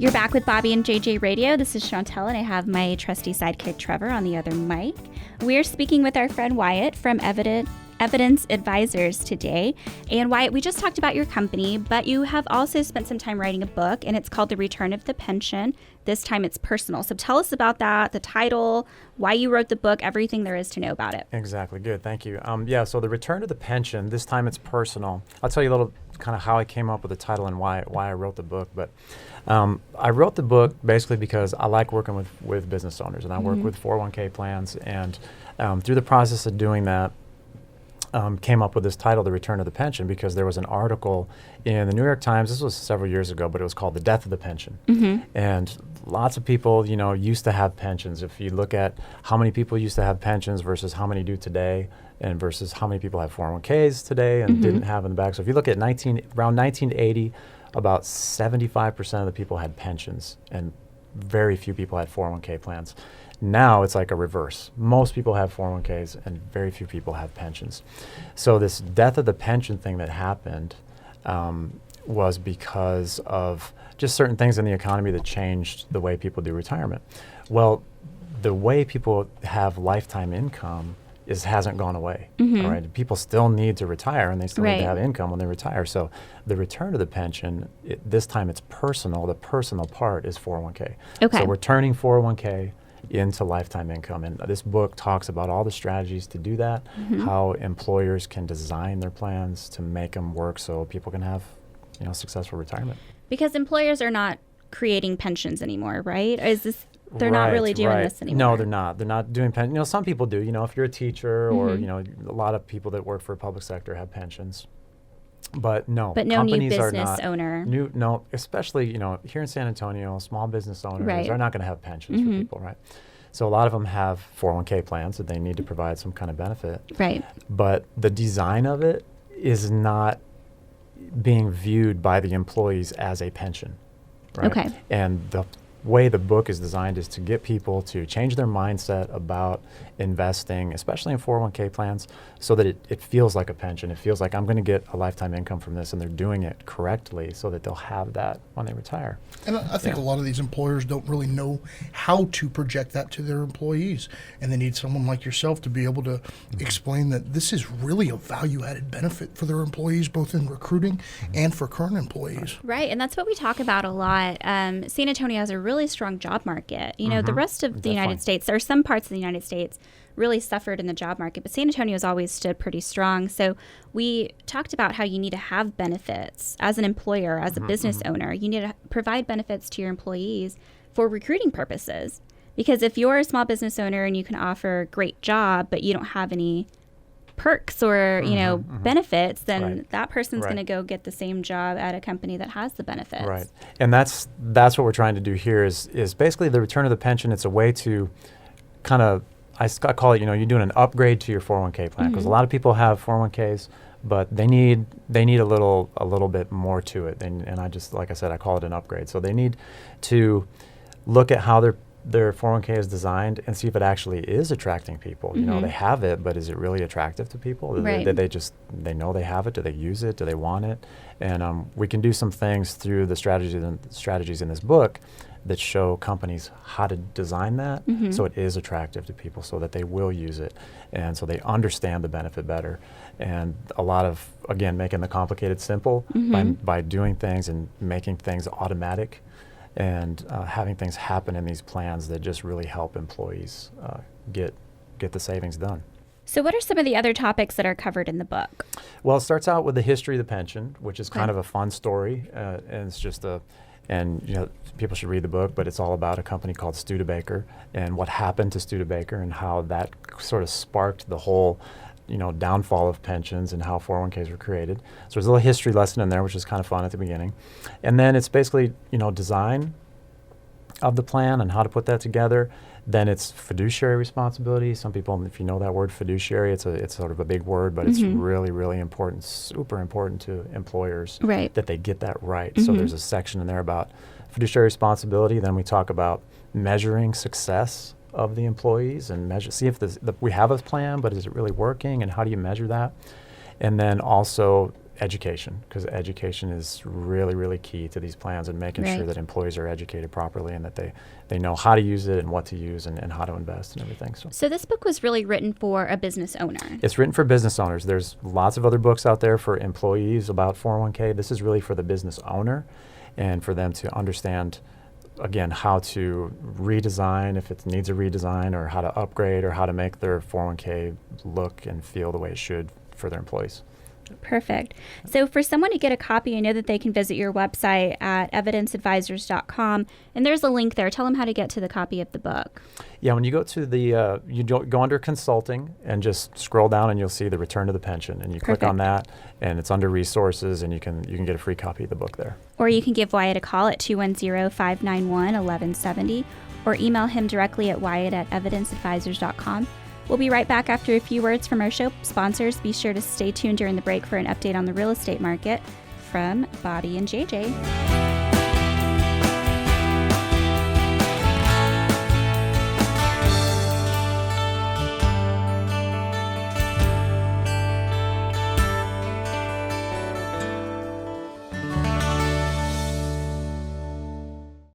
You're back with Bobby and JJ Radio. This is Chantel, and I have my trusty sidekick Trevor on the other mic. We're speaking with our friend Wyatt from Evidence Advisors today. And Wyatt, we just talked about your company, but you have also spent some time writing a book, and it's called The Return of the Pension. This time it's personal. So tell us about that, the title, why you wrote the book, everything there is to know about it. Exactly. Good. Thank you. So The Return of the Pension, this time it's personal. I'll tell you a little kind of how I came up with the title and why I wrote the book. But I wrote the book basically because I like working with business owners, and I work with 401k plans. And through the process of doing that, came up with this title, The Return of the Pension, because there was an article in the New York Times, this was several years ago, but it was called The Death of the Pension. And lots of people, used to have pensions. If you look at how many people used to have pensions versus how many do today, and versus how many people have 401ks today and didn't have in the back. So if you look at around 1980, about 75% of the people had pensions, and very few people had 401k plans. Now it's like a reverse. Most people have 401ks and very few people have pensions. So this death of the pension thing that happened was because of just certain things in the economy that changed the way people do retirement. Well, the way people have lifetime income hasn't gone away. All right, people still need to retire, and they still need to have income when they retire. So the return of the pension, this time it's personal. The personal part is 401k. Okay. So we're turning 401k into lifetime income, and this book talks about all the strategies to do that, how employers can design their plans to make them work so people can have successful retirement. Because employers are not creating pensions anymore, right? They're not really doing this anymore. No, they're not. They're not doing pensions. Some people do. If you're a teacher or a lot of people that work for the public sector have pensions. But no, but no companies new are business not owner. No, especially here in San Antonio, small business owners are not going to have pensions for people, right? So a lot of them have 401k plans that they need to provide some kind of benefit. Right. But the design of it is not being viewed by the employees as a pension, right? Okay. And the way the book is designed is to get people to change their mindset about investing, especially in 401k plans, so that it feels like a pension. It feels like I'm going to get a lifetime income from this, and they're doing it correctly so that they'll have that when they retire. And I think a lot of these employers don't really know how to project that to their employees, and they need someone like yourself to be able to explain that this is really a value-added benefit for their employees, both in recruiting and for current employees. Right, and that's what we talk about a lot. San Antonio has a really strong job market. The rest of the United States, there are some parts of the United States really suffered in the job market, but San Antonio has always stood pretty strong. So we talked about how you need to have benefits as an employer, as a business owner. You need to provide benefits to your employees for recruiting purposes. Because if you're a small business owner and you can offer a great job, but you don't have any perks or benefits, then that person's going to go get the same job at a company that has the benefits. Right, and that's what we're trying to do here is basically the return of the pension. It's a way to kind of, I call it, you're doing an upgrade to your 401k plan, because a lot of people have 401ks, but they need a little bit more to it. And I just, like I said, I call it an upgrade. So they need to look at how their 401k is designed and see if it actually is attracting people. They have it, but is it really attractive to people? Right. They know they have it? Do they use it? Do they want it? And we can do some things through the strategies in this book that show companies how to design that so it is attractive to people, so that they will use it, and so they understand the benefit better. And a lot of, again, making the complicated simple by doing things and making things automatic, and having things happen in these plans that just really help employees get the savings done. So what are some of the other topics that are covered in the book? Well, it starts out with the history of the pension, which is kind of a fun story, and it's just people should read the book, but it's all about a company called Studebaker and what happened to Studebaker and how that sort of sparked the whole downfall of pensions and how 401ks were created. So there's a little history lesson in there, which is kind of fun at the beginning. And then it's basically, design of the plan and how to put that together. Then it's fiduciary responsibility. Some people, if you know that word fiduciary, it's sort of a big word, but it's really, really important, super important to employers that they get that right. So there's a section in there about fiduciary responsibility. Then we talk about measuring success of the employees and see if we have a plan, but is it really working, and how do you measure that? And then also education, because education is really, really key to these plans, and making sure that employees are educated properly and that they know how to use it and what to use and how to invest and everything. So this book was really written for a business owner. It's written for business owners. There's lots of other books out there for employees about 401k. This is really for the business owner and for them to understand, again, how to redesign if it needs a redesign, or how to upgrade, or how to make their 401k look and feel the way it should for their employees. Perfect. So for someone to get a copy, I know that they can visit your website at evidenceadvisors.com, and there's a link there. Tell them how to get to the copy of the book. Yeah, when you go to the, go under consulting and just scroll down, and you'll see the return to the pension, and you click on that, and it's under resources, and you can get a free copy of the book there. Or you can give Wyatt a call at 210-591-1170, or email him directly at wyatt@evidenceadvisors.com. We'll be right back after a few words from our show sponsors. Be sure to stay tuned during the break for an update on the real estate market from Bobby and JJ.